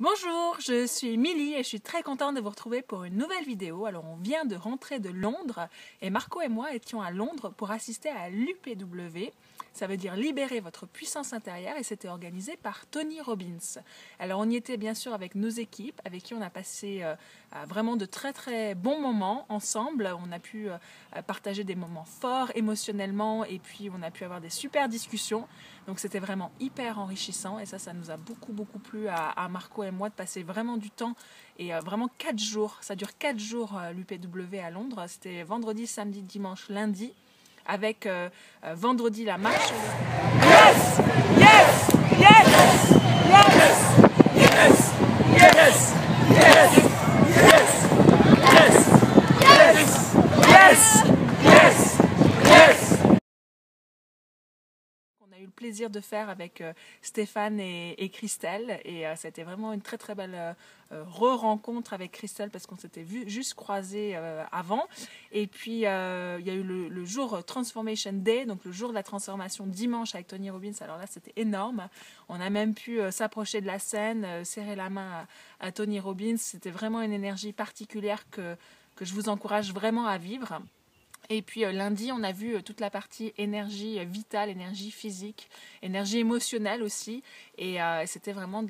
Bonjour, je suis Milly et je suis très contente de vous retrouver pour une nouvelle vidéo. Alors on vient de rentrer de Londres et Marco et moi étions à Londres pour assister à l'UPW. Ça veut dire libérer votre puissance intérieure et c'était organisé par Tony Robbins. Alors on y était bien sûr avec nos équipes avec qui on a passé vraiment de très très bons moments ensemble. On a pu partager des moments forts émotionnellement et puis on a pu avoir des super discussions. Donc c'était vraiment hyper enrichissant et ça nous a beaucoup plu à Marco et moi de passer vraiment du temps et vraiment 4 jours. Ça dure 4 jours l'UPW à Londres. C'était vendredi, samedi, dimanche, lundi. Avec vendredi la marche. Yes! Yes! Yes! Yes! Yes! Yes! Yes! Yes! Yes! Yes! Yes! Yes! On a eu le plaisir de faire avec Stéphane et Christelle et c'était vraiment une très belle re-rencontre avec Christelle parce qu'on s'était vu juste croisés avant et puis il y a eu le jour Transformation Day, donc le jour de la transformation dimanche avec Tony Robbins. Alors là c'était énorme, on a même pu s'approcher de la scène, serrer la main à Tony Robbins. C'était vraiment une énergie particulière que je vous encourage vraiment à vivre. Et puis lundi, on a vu toute la partie énergie vitale, énergie physique, énergie émotionnelle aussi. Et c'était vraiment,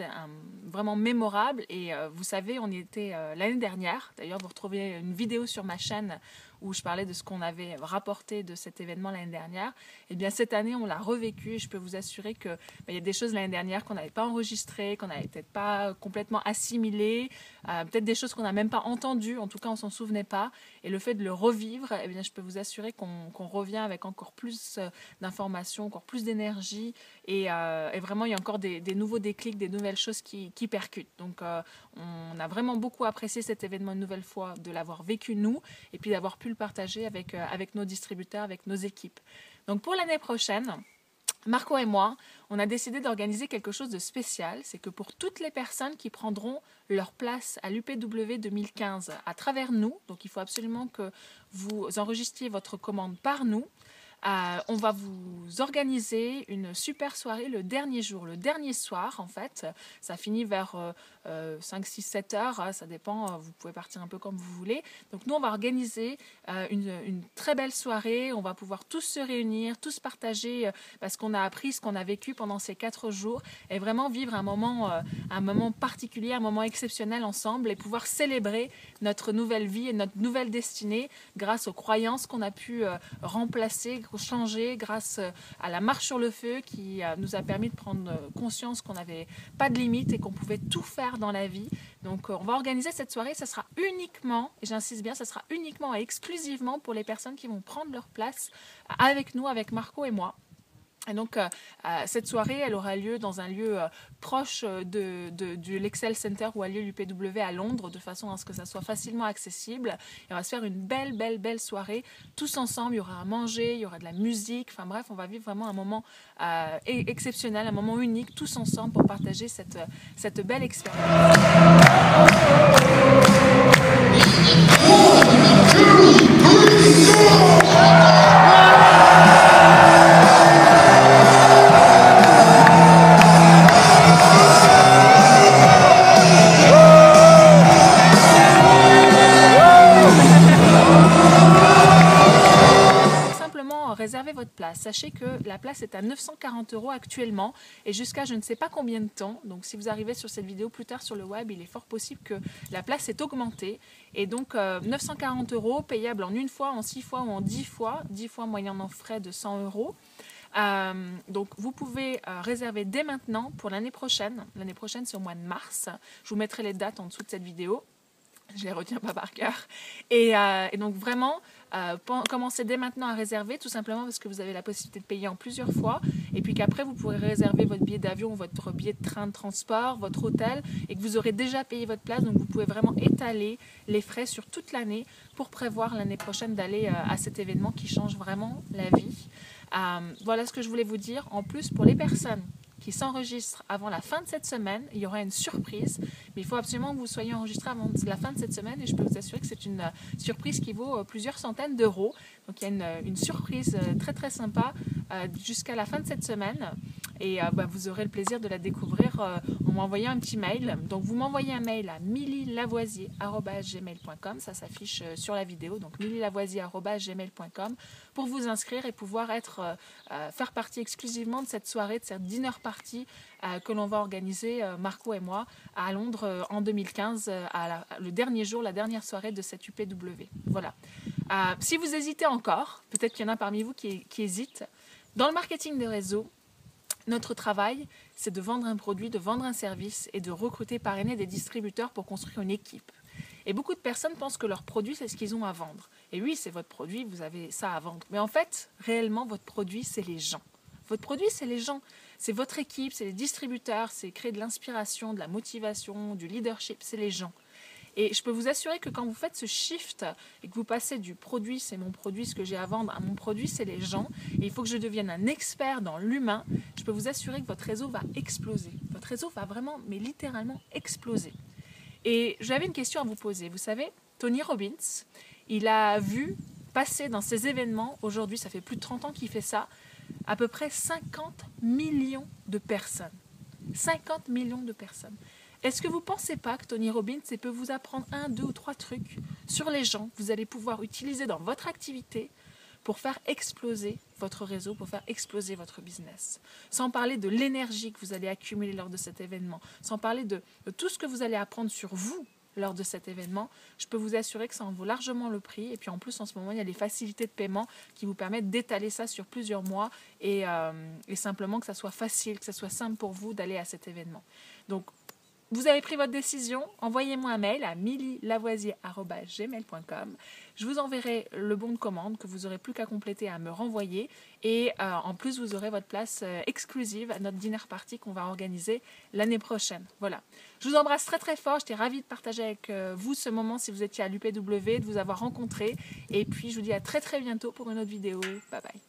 vraiment mémorable. Et vous savez, on y était l'année dernière. D'ailleurs, vous retrouvez une vidéo sur ma chaîne où je parlais de ce qu'on avait rapporté de cet événement l'année dernière. Et bien cette année, on l'a revécu et je peux vous assurer qu'il y a des choses l'année dernière qu'on n'avait pas enregistrées, qu'on n'avait peut-être pas complètement assimilées, peut-être des choses qu'on n'a même pas entendues, en tout cas on ne s'en souvenait pas. Et le fait de le revivre, eh bien, je peux vous assurer qu'on revient avec encore plus d'informations, encore plus d'énergie et vraiment il y a encore des nouveaux déclics, des nouvelles choses qui percutent. Donc on a vraiment beaucoup apprécié cet événement une nouvelle fois, de l'avoir vécu nous et puis d'avoir pu le partager avec nos distributeurs, avec nos équipes. Donc pour l'année prochaine, Marco et moi, on a décidé d'organiser quelque chose de spécial. C'est que pour toutes les personnes qui prendront leur place à l'UPW 2015 à travers nous, donc il faut absolument que vous enregistriez votre commande par nous, on va vous organiser une super soirée le dernier jour, le dernier soir en fait. Ça finit vers 5, 6, 7 heures, ça dépend, vous pouvez partir un peu comme vous voulez. Donc nous on va organiser une très belle soirée, on va pouvoir tous se réunir, tous partager ce qu'on a appris, ce qu'on a vécu pendant ces 4 jours et vraiment vivre un moment particulier, un moment exceptionnel ensemble et pouvoir célébrer notre nouvelle vie et notre nouvelle destinée grâce aux croyances qu'on a pu remplacer, changer grâce à la marche sur le feu qui nous a permis de prendre conscience qu'on n'avait pas de limites et qu'on pouvait tout faire dans la vie. Donc on va organiser cette soirée, ça sera uniquement, et j'insiste bien, ça sera uniquement et exclusivement pour les personnes qui vont prendre leur place avec nous, avec Marco et moi. Et donc, cette soirée, elle aura lieu dans un lieu proche de l'Excel Center où a lieu l'UPW à Londres, de façon à ce que ça soit facilement accessible. Et on va se faire une belle soirée, tous ensemble. Il y aura à manger, il y aura de la musique. Enfin bref, on va vivre vraiment un moment exceptionnel, un moment unique, tous ensemble pour partager cette belle expérience. Réservez votre place. Sachez que la place est à 940 € actuellement et jusqu'à je ne sais pas combien de temps. Donc si vous arrivez sur cette vidéo plus tard sur le web, il est fort possible que la place ait augmenté. Et donc 940 € payable en une fois, en 6 fois ou en 10 fois. 10 fois moyennant frais de 100 €. Donc vous pouvez réserver dès maintenant pour l'année prochaine. L'année prochaine c'est au mois de mars. Je vous mettrai les dates en dessous de cette vidéo. Je les retiens pas par cœur. Et donc vraiment, commencez dès maintenant à réserver, tout simplement parce que vous avez la possibilité de payer en plusieurs fois. Et puis qu'après, vous pourrez réserver votre billet d'avion, votre billet de train de transport, votre hôtel, et que vous aurez déjà payé votre place. Donc vous pouvez vraiment étaler les frais sur toute l'année pour prévoir l'année prochaine d'aller à cet événement qui change vraiment la vie. Voilà ce que je voulais vous dire. En plus, pour les personnes qui s'enregistrent avant la fin de cette semaine, il y aura une surprise, mais il faut absolument que vous soyez enregistrés avant la fin de cette semaine et je peux vous assurer que c'est une surprise qui vaut plusieurs centaines d'euros. Donc il y a une surprise très sympa jusqu'à la fin de cette semaine et vous aurez le plaisir de la découvrir en m'envoyant un petit mail. Donc vous m'envoyez un mail à millylavoisier@gmail.com, ça s'affiche sur la vidéo, donc millylavoisier@gmail.com, pour vous inscrire et pouvoir faire partie exclusivement de cette soirée, de cette dinner party que l'on va organiser, Marco et moi, à Londres en 2015, le dernier jour, la dernière soirée de cette UPW. Voilà. Si vous hésitez encore, peut-être qu'il y en a parmi vous qui hésitent, dans le marketing de réseau, notre travail, c'est de vendre un produit, de vendre un service et de recruter, parrainer des distributeurs pour construire une équipe. Et beaucoup de personnes pensent que leur produit, c'est ce qu'ils ont à vendre. Et oui, c'est votre produit, vous avez ça à vendre. Mais en fait, réellement, votre produit, c'est les gens. Votre produit, c'est les gens. C'est votre équipe, c'est les distributeurs, c'est créer de l'inspiration, de la motivation, du leadership, c'est les gens. Et je peux vous assurer que quand vous faites ce shift et que vous passez du produit, c'est mon produit, ce que j'ai à vendre, à mon produit, c'est les gens, et il faut que je devienne un expert dans l'humain, je peux vous assurer que votre réseau va exploser. Votre réseau va vraiment, mais littéralement exploser. Et j'avais une question à vous poser. Vous savez, Tony Robbins, il a vu passer dans ses événements, aujourd'hui, ça fait plus de 30 ans qu'il fait ça, à peu près 50 millions de personnes. 50 millions de personnes. Est-ce que vous ne pensez pas que Tony Robbins peut vous apprendre 1, 2 ou 3 trucs sur les gens que vous allez pouvoir utiliser dans votre activité pour faire exploser votre réseau, pour faire exploser votre business? Sans parler de l'énergie que vous allez accumuler lors de cet événement, sans parler de tout ce que vous allez apprendre sur vous lors de cet événement, je peux vous assurer que ça en vaut largement le prix. Et puis en plus, en ce moment, il y a les facilités de paiement qui vous permettent d'étaler ça sur plusieurs mois et simplement que ça soit facile, que ça soit simple pour vous d'aller à cet événement. Donc, vous avez pris votre décision, envoyez-moi un mail à millylavoisier@gmail.com. Je vous enverrai le bon de commande que vous n'aurez plus qu'à compléter, à me renvoyer. Et en plus, vous aurez votre place exclusive à notre dinner party qu'on va organiser l'année prochaine. Voilà. Je vous embrasse très très fort. J'étais ravie de partager avec vous ce moment si vous étiez à l'UPW, de vous avoir rencontré. Et puis, je vous dis à très très bientôt pour une autre vidéo. Bye bye.